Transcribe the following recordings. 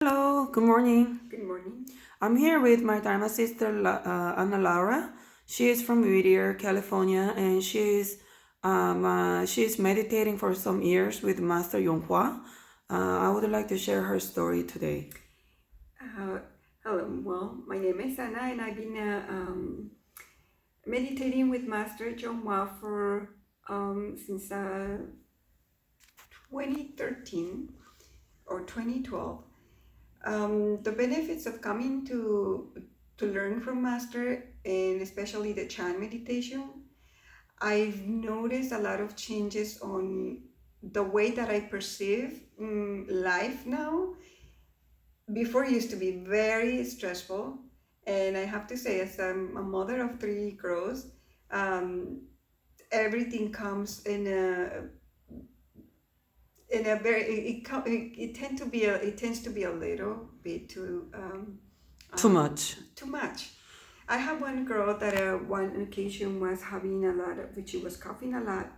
Hello, good morning. Good morning. I'm here with my Dharma sister, Ana Laura. She is from Whittier, California, and she's meditating for some years with Master Yonghua. I would like to share her story today. Uh, Hello. Well, my name is Anna, and I've been meditating with Master John Hua for since 2013 or 2012. The benefits of coming to learn from Master, and especially the Chan meditation, I've noticed a lot of changes on the way that I perceive life now. Before it used to be very stressful, and I have to say, as I'm a mother of three girls, um, everything comes in a very it tend to be it tends to be a little bit Too much. too much. I have one girl that one occasion was having a lot of, she was coughing a lot.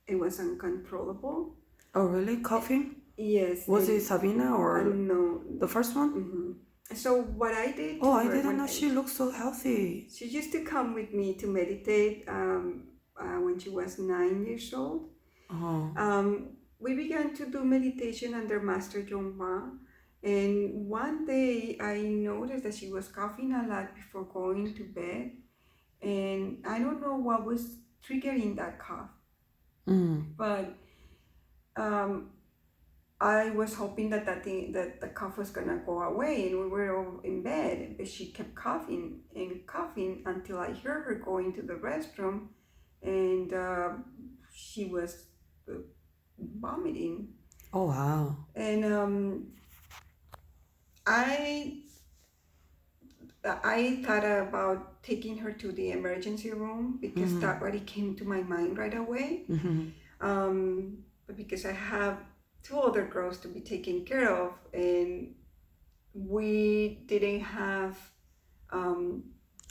It was uncontrollable. Oh, really? Coughing? Yes. Was it Sabina or No. the first one? So what I did to Oh, I her didn't know she looked so healthy. she used to come with me to meditate when she was 9 years old. Oh, We began to do meditation under Master John Hua, and one day I noticed that she was coughing a lot before going to bed, and I don't know what was triggering that cough, but um, I was hoping that the cough was gonna go away, and we were all in bed. But she kept coughing and coughing until I heard her going to the restroom, and she was vomiting. oh wow. And I I thought about taking her to the emergency room because that already came to my mind right away. But because I have two other girls to be taken care of, and we didn't have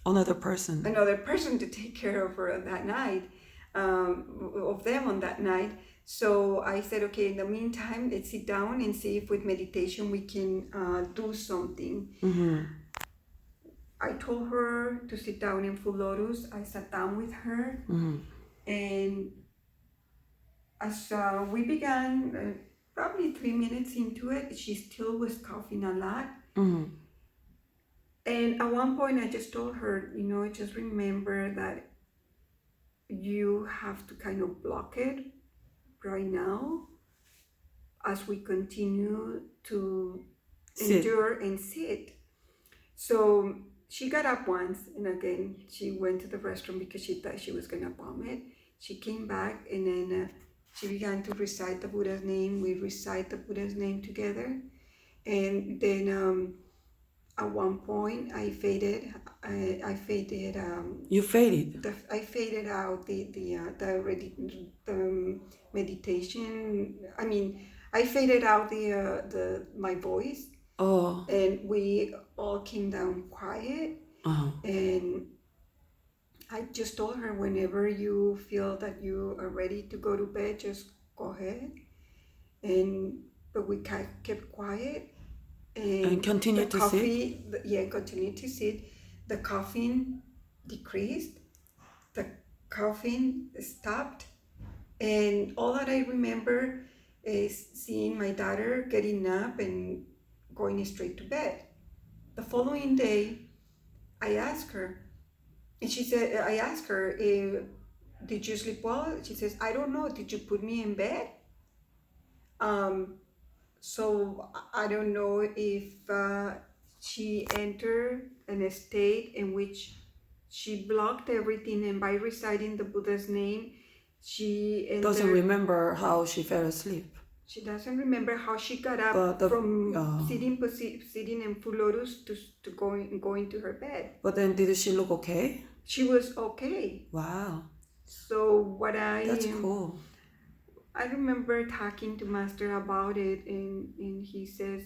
Another person. another person to take care of her that night, of them on that night. So I said, okay, in the meantime, let's sit down and see if with meditation we can do something. I told her to sit down in full lotus. I sat down with her, and as we began, probably 3 minutes into it, she still was coughing a lot. And at one point, I just told her, just remember that you have to kind of block it right now as we continue to endure and sit. So she got up once, and again, she went to the restroom because she thought she was going to vomit. She came back, and then she began to recite the Buddha's name. We recite the Buddha's name together. And then at one point, I faded. You faded. I faded out the meditation. I mean, I faded out the my voice. Oh. And we all came down quiet. And I just told her, whenever you feel that you are ready to go to bed, just go ahead. But we kept quiet. And continue to sit? Yeah, continue to sit. The coughing decreased. The coughing stopped. And all that I remember is seeing my daughter getting up and going straight to bed. The following day, I asked her, and I asked her, did you sleep well? She says, I don't know. Did you put me in bed? So I don't know if she entered in a state in which she blocked everything, and by reciting the Buddha's name, she doesn't remember how she fell asleep. She doesn't remember how she got up from sitting in full lotus to going to her bed. But then did she look okay? She was okay. Wow. So that's cool. I remember talking to Master about it, and he says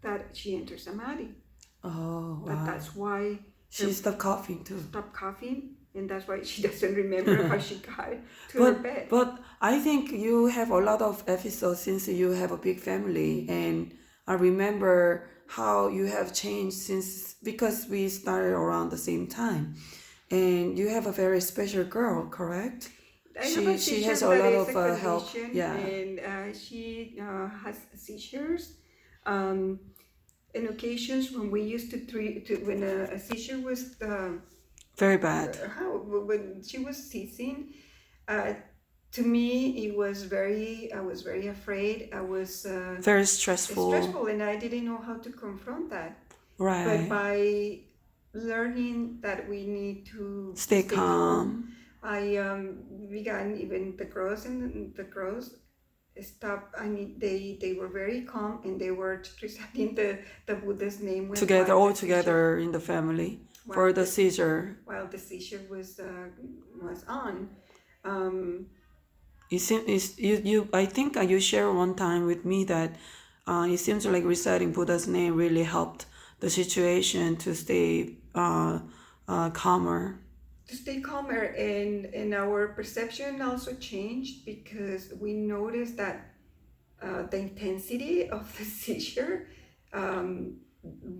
that she entered Samadhi. Oh, wow. That's why she stopped coughing too. Stopped coughing. And that's why she doesn't remember how she got to her bed. But I think you have a lot of episodes since you have a big family, and I remember how you have changed since because we started around the same time, and you have a very special girl, correct? I have a She seizure has a that lot is of a help. condition, Yeah, and she has seizures. Um, in occasions when we used to treat when a seizure was very bad, how when she was seizing, uh, to me it was very, I was very afraid. I was very stressful. stressful, and I didn't know how to confront that. But Right. by learning that we need to Stay stay calm, calm. I began, even the girls, and the girls stop. I mean, they were very calm, and they were reciting the Buddha's name Together, all together in the family for while the the seizure. while the seizure was on. Um, You seem you I think you shared one time with me that it seems like reciting Buddha's name really helped the situation to stay calmer. to stay calmer, and our perception also changed because we noticed that the intensity of the seizure um,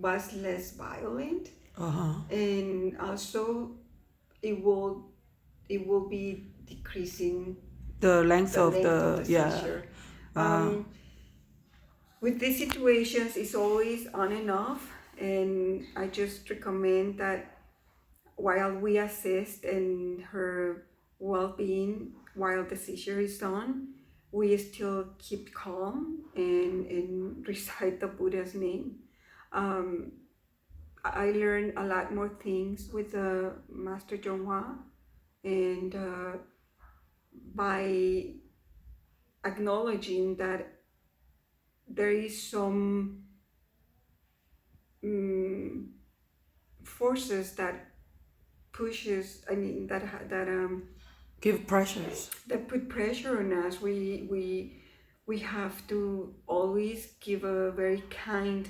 was less violent, Uh-huh. and also it will it will be decreasing The length the of length of the the yeah. seizure. Uh, With these situations, it's always on and off, and I just recommend that while we assist in her well-being while the seizure is on, we still keep calm and recite the Buddha's name. Um, I learned a lot more things with Master Zhonghua, and by acknowledging that there is some um, forces that pushes, I mean, give pressures. that put pressure on us. We have to always give a very kind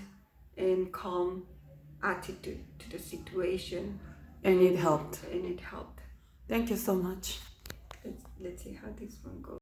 and calm attitude to the situation, And it helped. and it helped. Thank you so much. Let's see how this one goes.